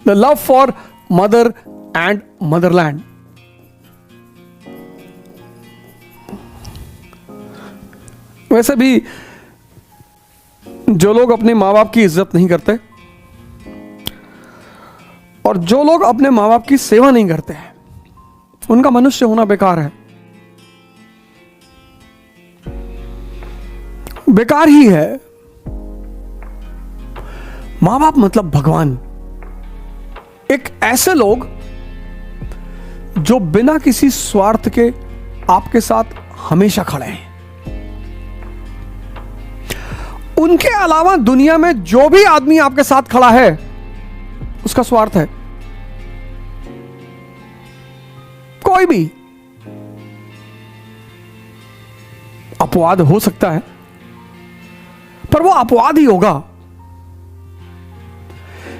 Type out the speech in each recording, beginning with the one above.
The love for mother and Motherland. वैसे भी जो लोग अपने माँ बाप की इज्जत नहीं करते और जो लोग अपने माँ बाप की सेवा नहीं करते हैं, उनका मनुष्य होना बेकार है, बेकार ही है। माँ बाप मतलब भगवान, एक ऐसे लोग जो बिना किसी स्वार्थ के आपके साथ हमेशा खड़े हैं। उनके अलावा दुनिया में जो भी आदमी आपके साथ खड़ा है उसका स्वार्थ है, कोई भी। अपवाद हो सकता है पर वो अपवाद ही होगा।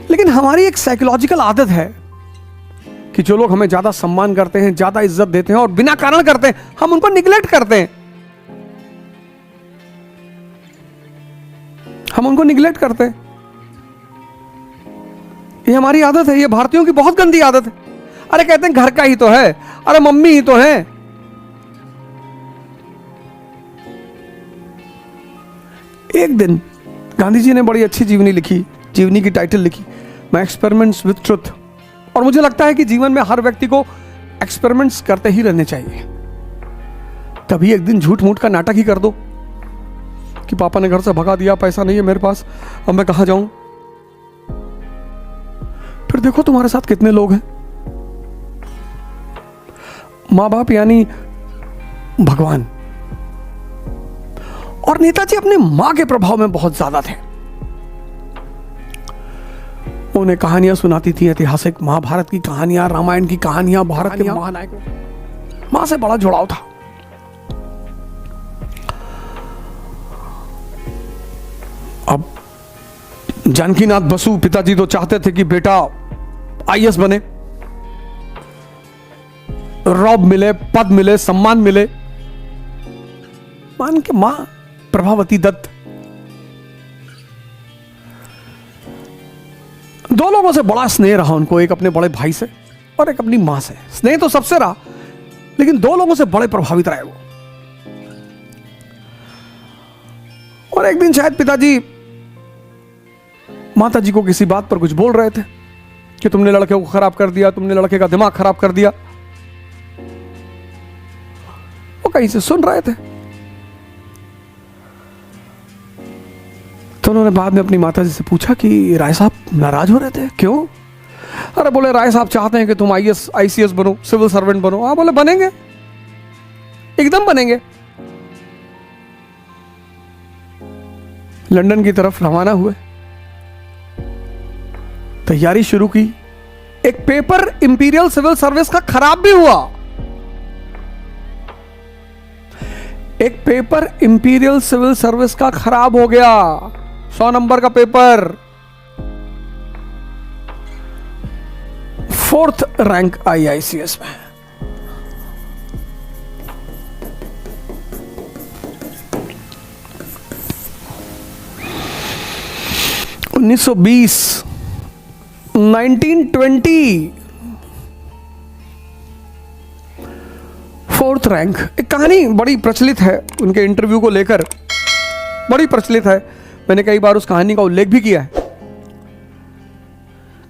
लेकिन हमारी एक साइकोलॉजिकल आदत है कि जो लोग हमें ज्यादा सम्मान करते हैं, ज्यादा इज्जत देते हैं और बिना कारण करते हैं, हम उनको निग्लेक्ट करते हैं, हम उनको निग्लेक्ट करते हैं। ये हमारी आदत है, ये भारतीयों की बहुत गंदी आदत है। अरे कहते हैं घर का ही तो है, अरे मम्मी ही तो है। एक दिन गांधी जी ने बड़ी अच्छी जीवनी लिखी, जीवनी की टाइटल लिखी, माय एक्सपेरिमेंट्स विथ ट्रुथ। और मुझे लगता है कि जीवन में हर व्यक्ति को एक्सपेरिमेंट्स करते ही रहने चाहिए। कभी एक दिन झूठ मूठ का नाटक ही कर दो कि पापा ने घर से भगा दिया, पैसा नहीं है मेरे पास, अब मैं कहां जाऊं। फिर देखो तुम्हारे साथ कितने लोग हैं। मां बाप यानी भगवान। और नेताजी अपने मां के प्रभाव में बहुत ज्यादा थे। उन्हें कहानियां सुनाती थी, ऐतिहासिक महाभारत की कहानियां, रामायण की कहानियां, भारत के महानायकों। मां से बड़ा जुड़ाव था। अब जानकीनाथ बसु पिताजी तो चाहते थे कि बेटा आईएएस बने, रॉब मिले, पद मिले, सम्मान मिले। मान के मां प्रभावती दत्त, दो लोगों से बड़ा स्नेह रहा उनको, एक अपने बड़े भाई से और एक अपनी मां से। स्नेह तो सबसे रहा, लेकिन दो लोगों से बड़े प्रभावित रहे वो। और एक दिन शायद पिताजी माता जी को किसी बात पर कुछ बोल रहे थे कि तुमने लड़के को खराब कर दिया, तुमने लड़के का दिमाग खराब कर दिया। वो कहीं से सुन रहे थे। तो उन्होंने बाद में अपनी माता जी से पूछा कि राय साहब नाराज हो रहे थे, क्यों? अरे बोले राय साहब चाहते हैं कि तुम आईएएस आईसीएस बनो, सिविल सर्वेंट बनो। हाँ बोले बनेंगे, एकदम बनेंगे। लंदन की तरफ रवाना हुए, तैयारी शुरू की। एक पेपर इंपीरियल सिविल सर्विस का खराब भी हुआ। एक पेपर इंपीरियल सिविल सर्विस का खराब हो गया, 100 नंबर का पेपर, 4th रैंक आई आईसीएस में। (1920) 1920 4th रैंक। एक कहानी बड़ी प्रचलित है उनके इंटरव्यू को लेकर, बड़ी प्रचलित है। मैंने कई बार उस कहानी का उल्लेख भी किया है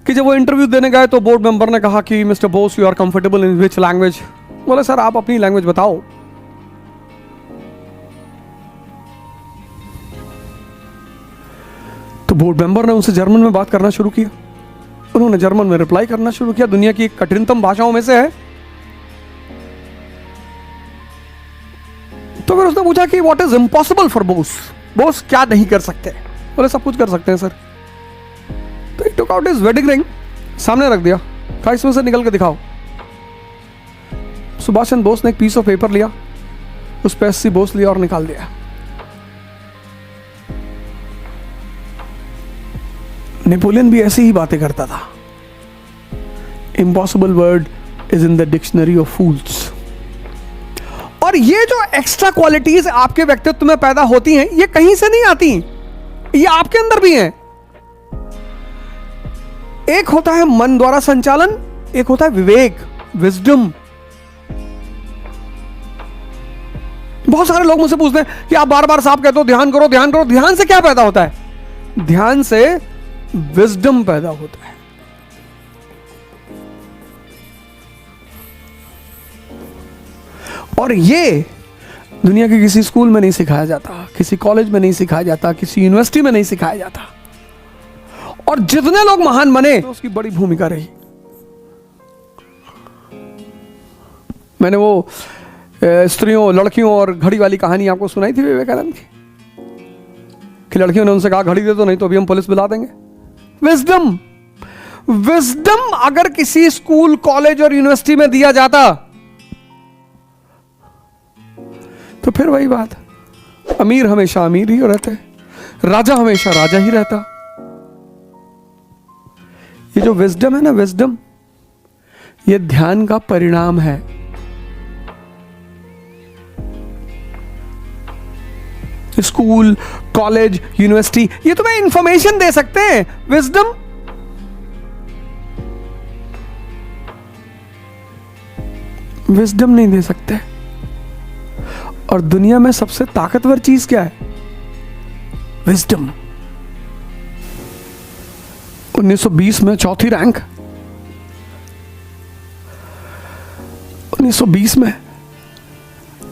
कि जब वो इंटरव्यू देने गए तो बोर्ड मेंबर ने कहा कि mister Bose you are comfortable in which language. बोले सर आप अपनी लैंग्वेज बताओ। तो बोर्ड मेंबर ने उनसे जर्मन में बात करना शुरू किया। उन्होंने जर्मन में रिप्लाई करना शुरू किया, दुनिया की एक कठिनतम भाषाओं में से है। तो फिर उसने पूछा कि what is impossible for Bose, Bose क्या नहीं कर सकते? बोले सब कुछ कर सकते हैं सर। तो he took out his wedding ring, सामने रख दिया, कहा इसमें से निकल के दिखाओ। सुभाष चंद्र बोस ने एक पीस ऑफ पेपर लिया, उस पे एससी बोस लिया और निकाल दिया। नेपोलियन भी ऐसी ही बातें करता था। Impossible word is in the dictionary of fools. और ये जो एक्स्ट्रा क्वालिटीज आपके व्यक्तित्व में पैदा होती हैं, ये कहीं से नहीं आती, ये आपके अंदर भी हैं। एक होता है मन द्वारा संचालन, एक होता है विवेक, विजडम। बहुत सारे लोग मुझसे पूछते हैं कि आप बार बार साहब कहते हो ध्यान करो ध्यान करो, ध्यान से क्या पैदा होता है? ध्यान से विजडम पैदा होता है। और ये दुनिया के किसी स्कूल में नहीं सिखाया जाता, किसी कॉलेज में नहीं सिखाया जाता, किसी यूनिवर्सिटी में नहीं सिखाया जाता। और जितने लोग महान बने तो उसकी बड़ी भूमिका रही। मैंने वो स्त्रियों, लड़कियों और घड़ी वाली कहानी आपको सुनाई थी विवेकानंद की, कि लड़कियों ने उनसे कहा घड़ी दे दो, नहीं तो अभी हम पुलिस बुला देंगे। विजडम, विजडम अगर किसी स्कूल, कॉलेज और यूनिवर्सिटी में दिया जाता तो फिर वही बात, अमीर हमेशा अमीर ही रहते, राजा हमेशा राजा ही रहता। ये जो विजडम है ना, विजडम, ये ध्यान का परिणाम है। स्कूल, कॉलेज, यूनिवर्सिटी ये तुम्हें इंफॉर्मेशन दे सकते हैं, विजडम विजडम नहीं दे सकते। और दुनिया में सबसे ताकतवर चीज क्या है? विजडम। 1920 में चौथी रैंक, 1920 में।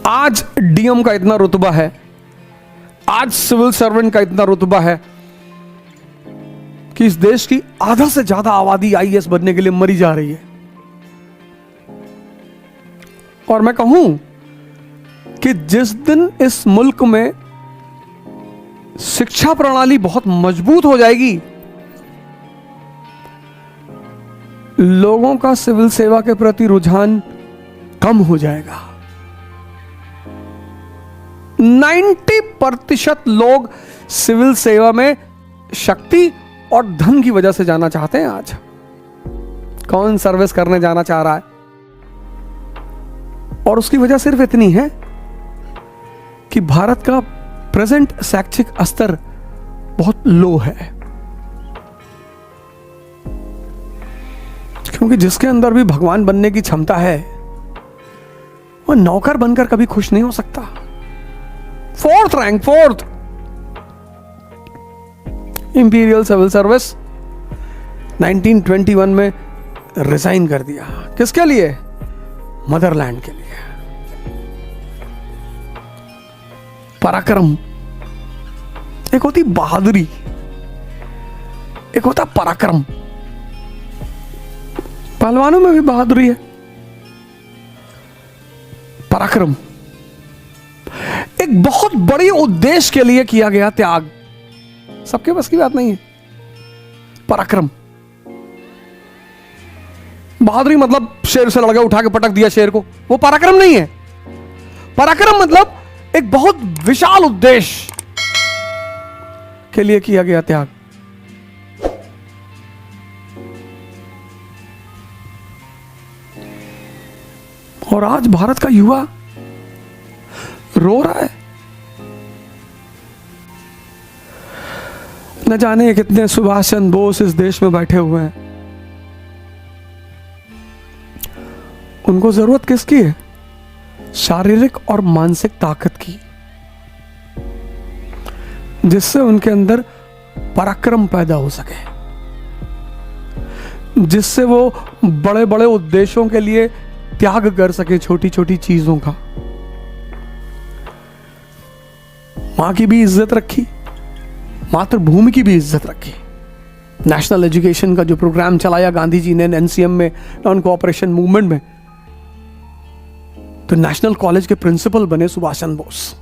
आज डीएम का इतना रुतबा है, आज सिविल सर्वेंट का इतना रुतबा है कि इस देश की आधा से ज्यादा आबादी आईएएस बनने के लिए मरी जा रही है। और मैं कहूं कि जिस दिन इस मुल्क में शिक्षा प्रणाली बहुत मजबूत हो जाएगी, लोगों का सिविल सेवा के प्रति रुझान कम हो जाएगा। 90% लोग सिविल सेवा में शक्ति और धन की वजह से जाना चाहते हैं। आज कौन सर्विस करने जाना चाह रहा है? और उसकी वजह सिर्फ इतनी है कि भारत का प्रेजेंट शैक्षिक स्तर बहुत लो है। क्योंकि जिसके अंदर भी भगवान बनने की क्षमता है, वो नौकर बनकर कभी खुश नहीं हो सकता। 4th rank, 4th imperial civil service 1921 में रिजाइन कर दिया। किसके लिए? मदरलैंड के लिए। पराक्रम, एक होती बहादुरी, एक होता पराक्रम। पहलवानों में भी बहादुरी है, पराक्रम। एक बहुत बड़े उद्देश्य के लिए किया गया त्याग, सबके बस की बात नहीं है। पराक्रम, बहादुरी मतलब शेर से लड़का उठा के पटक दिया शेर को, वो पराक्रम नहीं है। पराक्रम मतलब एक बहुत विशाल उद्देश्य के लिए किया गया त्याग। और आज भारत का युवा रो रहा है। न जाने कितने सुभाष चंद्र बोस इस देश में बैठे हुए हैं। उनको जरूरत किसकी है? शारीरिक और मानसिक ताकत की, जिससे उनके अंदर पराक्रम पैदा हो सके, जिससे वो बड़े बड़े उद्देश्यों के लिए त्याग कर सके, छोटी छोटी चीजों का। मां की भी इज्जत रखी, मातृभूमि की भी इज्जत रखी। नेशनल एजुकेशन का जो प्रोग्राम चलाया गांधी जी ने एनसीएम में, नॉन कोऑपरेशन मूवमेंट में, तो नेशनल कॉलेज के प्रिंसिपल बने सुभाष चंद्र बोस।